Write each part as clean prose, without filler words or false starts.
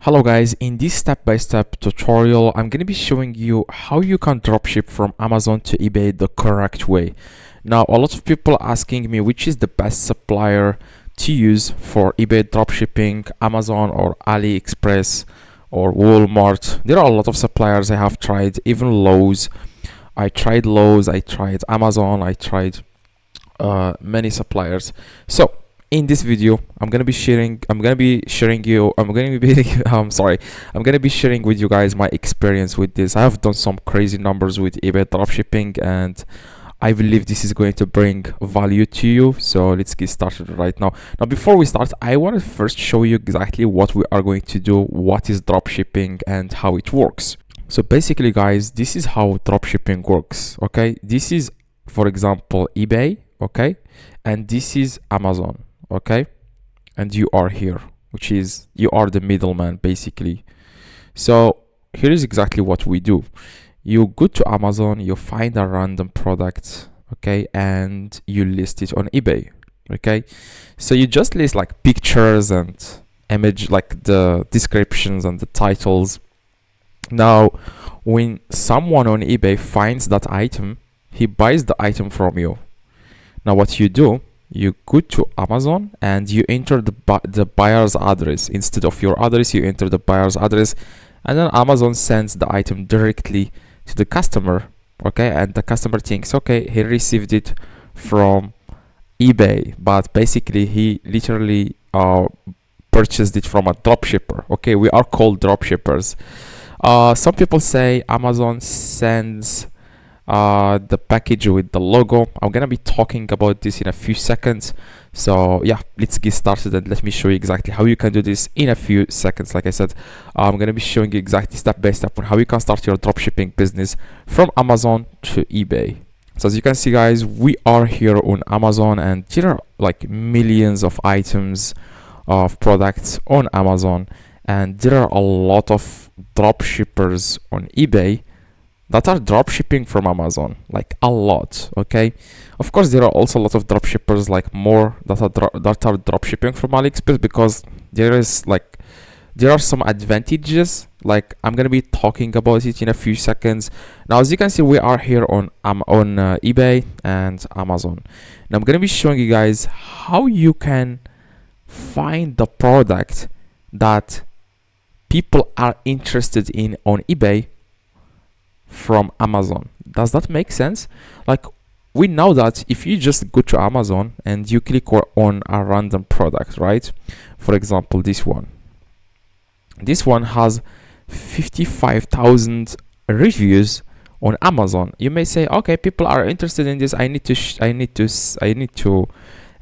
Hello guys, in this step-by-step tutorial, I'm going to be showing you how you can dropship from Amazon to eBay the correct way. Now, a lot of people asking me which is the best supplier to use for eBay dropshipping, Amazon or AliExpress or Walmart. There are a lot of suppliers I have tried, even Lowe's. I tried Lowe's, I tried Amazon, I tried many suppliers. So in this video I'm gonna be sharing with you guys my experience with this. I have done some crazy numbers with eBay dropshipping and I believe this is going to bring value to you. So let's get started right now. Before we start, I want to first show you exactly what we are going to do, what is dropshipping and how it works. So basically guys, this is how dropshipping works. Okay, this is, for example, eBay. Okay, and this is Amazon. Okay, and you are here, which is you are the middleman basically. So here is exactly what we do. You go to Amazon, you find a random product, okay, and you list it on eBay. Okay, so you just list like pictures and image, like the descriptions and the titles. Now when someone on eBay finds that item, he buys the item from you. Now what you do, you go to Amazon and you enter the buyer's address. Instead of your address, you enter the buyer's address, and then Amazon sends the item directly to the customer. Okay, and the customer thinks, okay, he received it from eBay, but basically he literally purchased it from a dropshipper. Okay, we are called dropshippers. Some people say Amazon sends the package with the logo. I'm gonna be talking about this in a few seconds. So yeah, let's get started and let me show you exactly how you can do this in a few seconds. Like I said, I'm gonna be showing you exactly step by step on how you can start your dropshipping business from Amazon to eBay. So as you can see guys, we are here on Amazon and there are like millions of items of products on Amazon, and there are a lot of dropshippers on eBay that are dropshipping from Amazon, like a lot. Okay, of course there are also a lot of dropshippers like more that are dropshipping from AliExpress, because there are some advantages, like I'm gonna be talking about it in a few seconds. Now as you can see, we are here on eBay and Amazon. Now I'm gonna be showing you guys how you can find the product that people are interested in on eBay from Amazon. Does that make sense? Like, we know that if you just go to Amazon and you click on a random product, right? For example, this one has 55,000 reviews on Amazon. You may say, okay, people are interested in this, I need to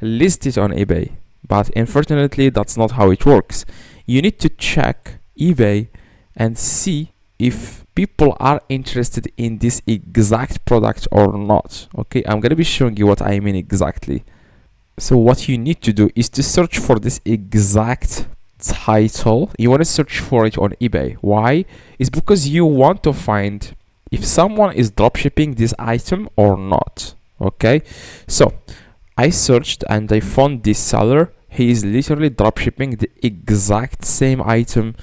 list it on eBay. But unfortunately, that's not how it works. You need to check eBay and see if people are interested in this exact product or not. Okay, I'm gonna be showing you what I mean exactly. So what you need to do is to search for this exact title. You want to search for it on eBay. Why? It's because you want to find if someone is dropshipping this item or not. Okay, so I searched and I found this seller. He is literally dropshipping the exact same item,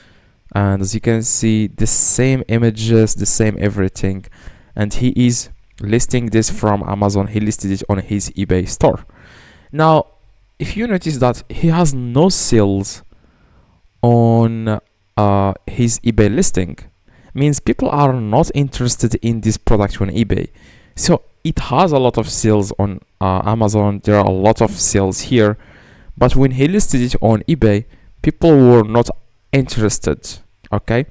and as you can see, the same images, the same everything, and he is listing this from Amazon. He listed it on his eBay store. Now if you notice that he has no sales on his eBay listing, means people are not interested in this product on eBay. So it has a lot of sales on Amazon. There are a lot of sales here, but when he listed it on eBay, people were not interested. Okay,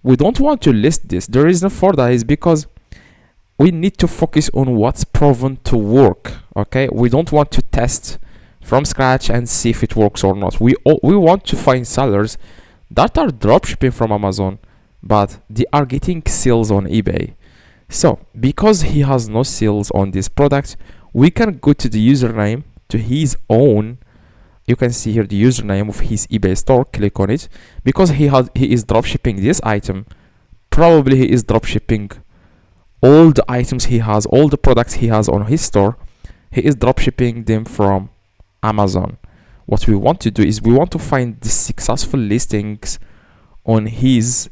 we don't want to list this. The reason for that is because we need to focus on what's proven to work. Okay, we don't want to test from scratch and see if it works or not. We want to find sellers that are dropshipping from Amazon, but they are getting sales on eBay. So because he has no sales on this product, we can go to the username, to his own. You can see here the username of his eBay store. Click on it. Because he is dropshipping this item, probably he is dropshipping all the items he has, all the products he has on his store. He is dropshipping them from Amazon. What we want to do is we want to find the successful listings on his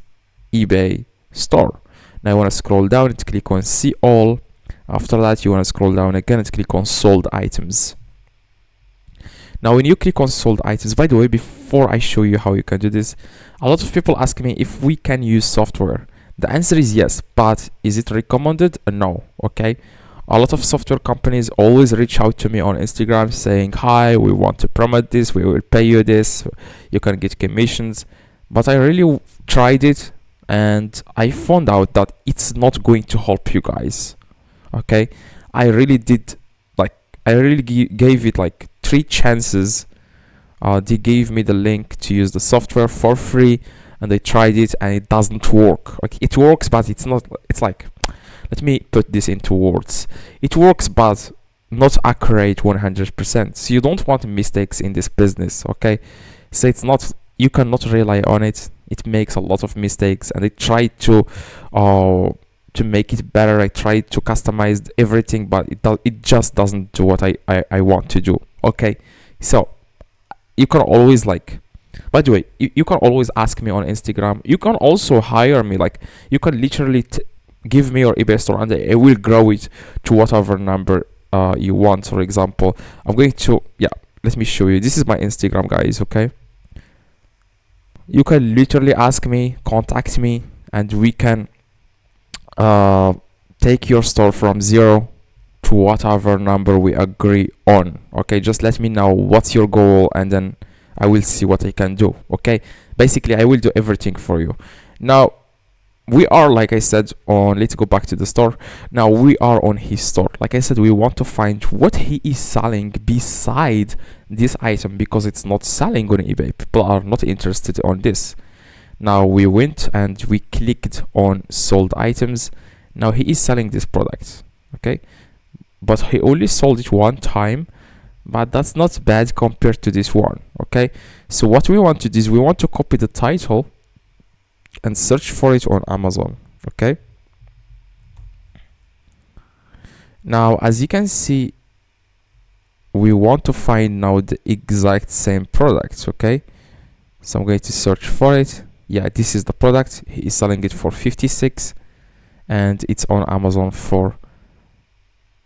eBay store. Now you want to scroll down and click on see all. After that, you want to scroll down again and click on sold items. Now when you click on sold items, by the way, before I show you how you can do this, a lot of people ask me if we can use software. The answer is yes, but is it recommended? No. Okay, a lot of software companies always reach out to me on Instagram saying, hi, we want to promote this, we will pay you this, you can get commissions. But I really tried it and I found out that it's not going to help you guys. Okay, I really did, like, I really gave it like 3 chances. They gave me the link to use the software for free and I tried it and it doesn't work. Like, it works, but it's not, it's like, let me put this into words. It works, but not accurate 100%. So you don't want mistakes in this business, okay? So it's not, you cannot rely on it. It makes a lot of mistakes, and I tried to make it better. I tried to customize everything, but it just doesn't do what I want to do. Okay, so you can always, like, by the way, you can always ask me on Instagram. You can also hire me. Like, you can literally give me your eBay store and I will grow it to whatever number you want. For example, I'm going to, yeah, let me show you. This is my Instagram, guys. Okay, you can literally ask me, contact me, and we can take your store from 0 to whatever number we agree on. Okay, just let me know what's your goal and then I will see what I can do. Okay, basically I will do everything for you. Now we are, like I said, on, let's go back to the store. Now we are on his store. Like I said, we want to find what he is selling beside this item because it's not selling on eBay. People are not interested on this. Now we went and we clicked on sold items. Now he is selling this product, okay, but he only sold it 1 time, but that's not bad compared to this one. Okay, so what we want to do is we want to copy the title and search for it on Amazon. Okay, now as you can see, we want to find now the exact same product. Okay, so I'm going to search for it. Yeah, this is the product. He is selling it for 56 and it's on Amazon for,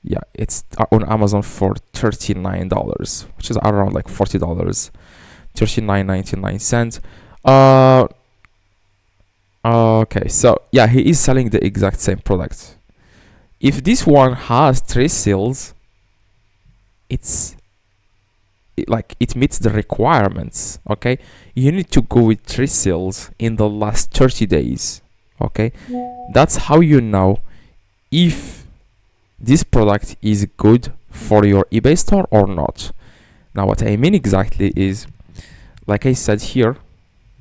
yeah, it's on Amazon for $39, which is around like $40, $39.99. Okay, so yeah, he is selling the exact same product. If this one has 3 sales, it meets the requirements. Okay, you need to go with 3 sales in the last 30 days. Okay, that's how you know if this product is good for your eBay store or not. Now what I mean exactly is, like I said here,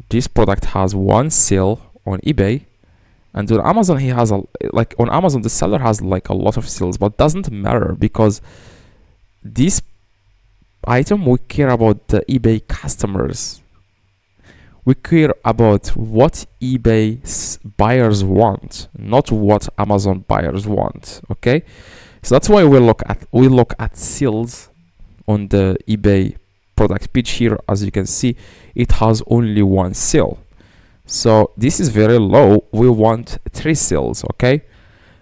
this product has 1 sale on eBay, and on Amazon he has on Amazon the seller has like a lot of sales, but doesn't matter because this item, we care about the eBay customers. We care about what eBay buyers want, not what Amazon buyers want. Okay, so that's why we look at sales on the eBay product page here. As you can see, it has only 1 sale, so this is very low. We want 3 sales. Okay,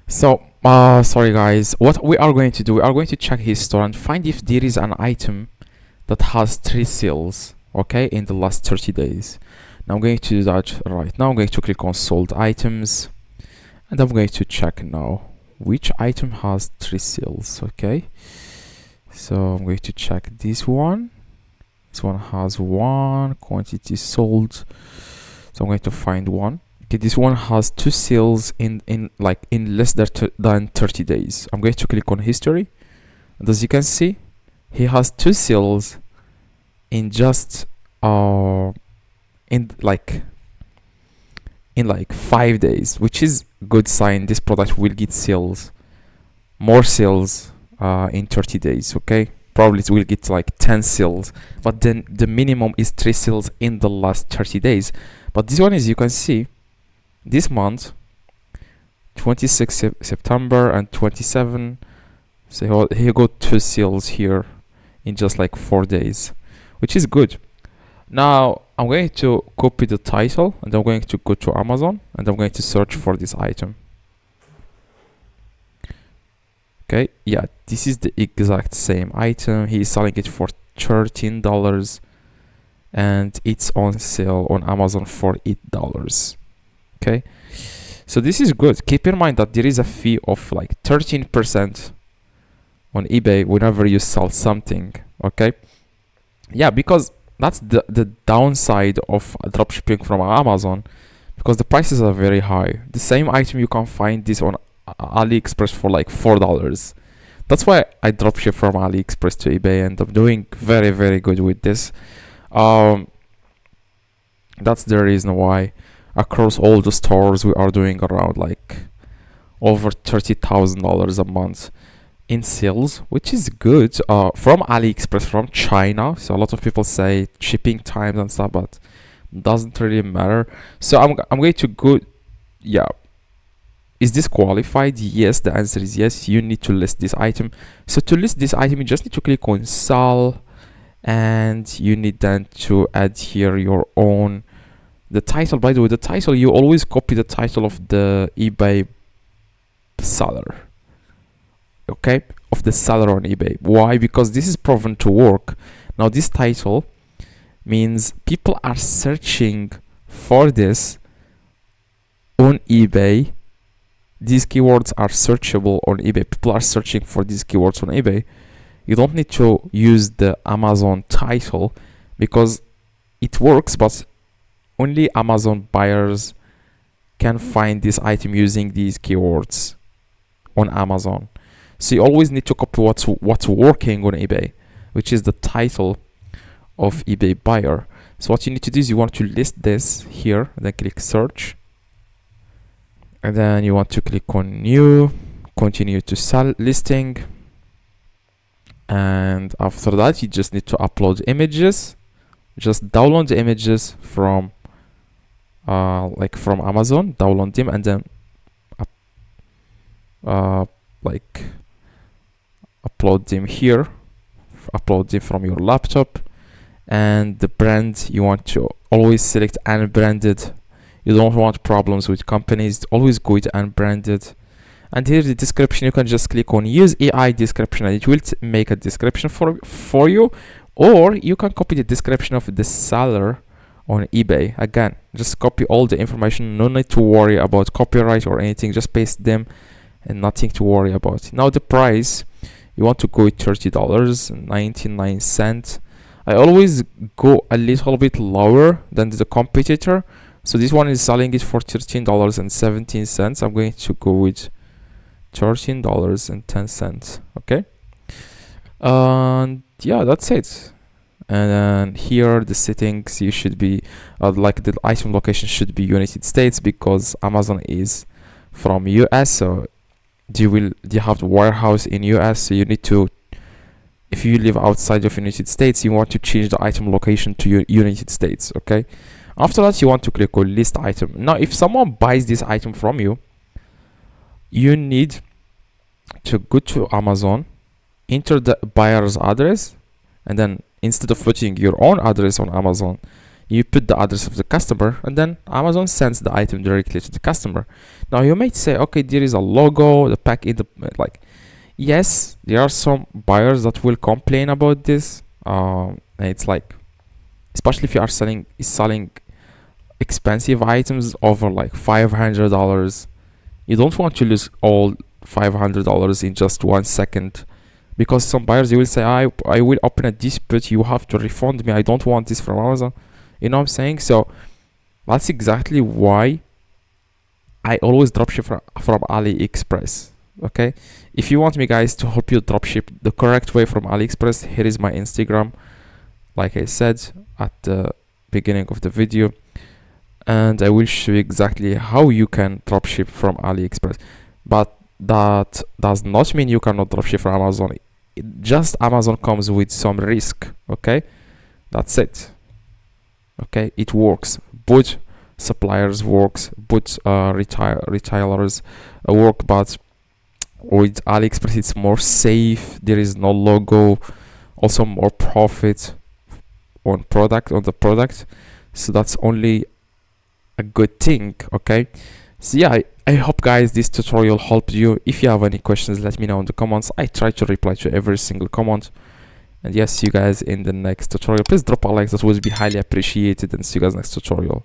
so sorry guys, what we are going to do, we are going to check his store and find if there is an item that has 3 sales, okay, in the last 30 days. Now I'm going to do that right now. I'm going to click on sold items and I'm going to check now which item has 3 sales. Okay, so I'm going to check this one. This one has 1 quantity sold, so I'm going to find one. Okay, this one has 2 sales in less than 30 days. I'm going to click on history, and as you can see, he has 2 sales in just in 5 days, which is good sign. This product will get sales, more sales in 30 days. Okay, probably it will get like 10 sales, but then the minimum is 3 sales in the last 30 days. But this one, as you can see, this month 26 September and 27, so he got 2 sales here in just like 4 days, which is good. Now I'm going to copy the title and I'm going to go to Amazon and I'm going to search for this item. Okay, yeah, this is the exact same item. He's selling it for $13 and it's on sale on Amazon for $8. Okay, so this is good. Keep in mind that there is a fee of like 13% on eBay whenever you sell something. Okay, yeah, because that's the downside of dropshipping from Amazon, because the prices are very high. The same item you can find this on AliExpress for like $4. That's why I dropship from AliExpress to eBay, and I'm doing very, very good with this. That's the reason why across all the stores we are doing around like over $30,000 a month in sales, which is good. From AliExpress, from China. So a lot of people say shipping times and stuff, but doesn't really matter. So I'm going to go. Yeah, is this qualified? Yes, the answer is yes. You need to list this item. So to list this item, you just need to click on sell, and you need then to add here your own the title. By the way, the title, you always copy the title of the eBay seller, okay, of the seller on eBay. Why? Because this is proven to work. Now this title means people are searching for this on eBay. These keywords are searchable on eBay. People are searching for these keywords on eBay. You don't need to use the Amazon title because it works, but only Amazon buyers can find this item using these keywords on Amazon. So you always need to copy what's working on eBay, which is the title of eBay buyer. So what you need to do is you want to list this here, and then click search, and then you want to click on new, continue to sell listing, and after that you just need to upload images. Just download the images from like from Amazon, download them, and then like upload them here, upload them from your laptop. And the brand, you want to always select unbranded. You don't want problems with companies, always go with unbranded. And here the description, you can just click on use AI description and it will make a description for you, or you can copy the description of the seller on eBay. Again, just copy all the information, no need to worry about copyright or anything, just paste them and nothing to worry about. Now the price, you want to go with $30.99. I always go a little bit lower than the competitor. So this one is selling it for $13.17. I'm going to go with $13.10. Okay. And yeah, that's it. And then here the settings, you should be like the item location should be United States, because Amazon is from US. So you have the warehouse in US. So you need to, if you live outside of United States, you want to change the item location to United States. Okay. After that, you want to click on list item. Now, if someone buys this item from you, you need to go to Amazon, enter the buyer's address, and then instead of putting your own address on Amazon, you put the address of the customer, and then Amazon sends the item directly to the customer. Now, you might say, okay, there is a logo, the pack in the like. Yes, there are some buyers that will complain about this. And it's like, especially if you are selling expensive items over like $500, you don't want to lose all $500 in just 1 second, because some buyers, you will say, I will open a dispute, you have to refund me, I don't want this from Amazon. You know what I'm saying? So that's exactly why I always dropship from AliExpress. Okay, if you want me, guys, to help you dropship the correct way from AliExpress, here is my Instagram, like I said at the beginning of the video, and I will show you exactly how you can dropship from AliExpress. But that does not mean you cannot dropship from Amazon. Just Amazon comes with some risk. Okay, that's it. Okay, it works. Both suppliers works, both retailers work, but with AliExpress it's more safe. There is no logo, also more profit on the product. so that's only a good thing. Okay, so yeah, I hope guys this tutorial helped you. If you have any questions, let me know in the comments. I try to reply to every single comment. And yes, see you guys in the next tutorial. Please drop a like, that would be highly appreciated, and see you guys next tutorial.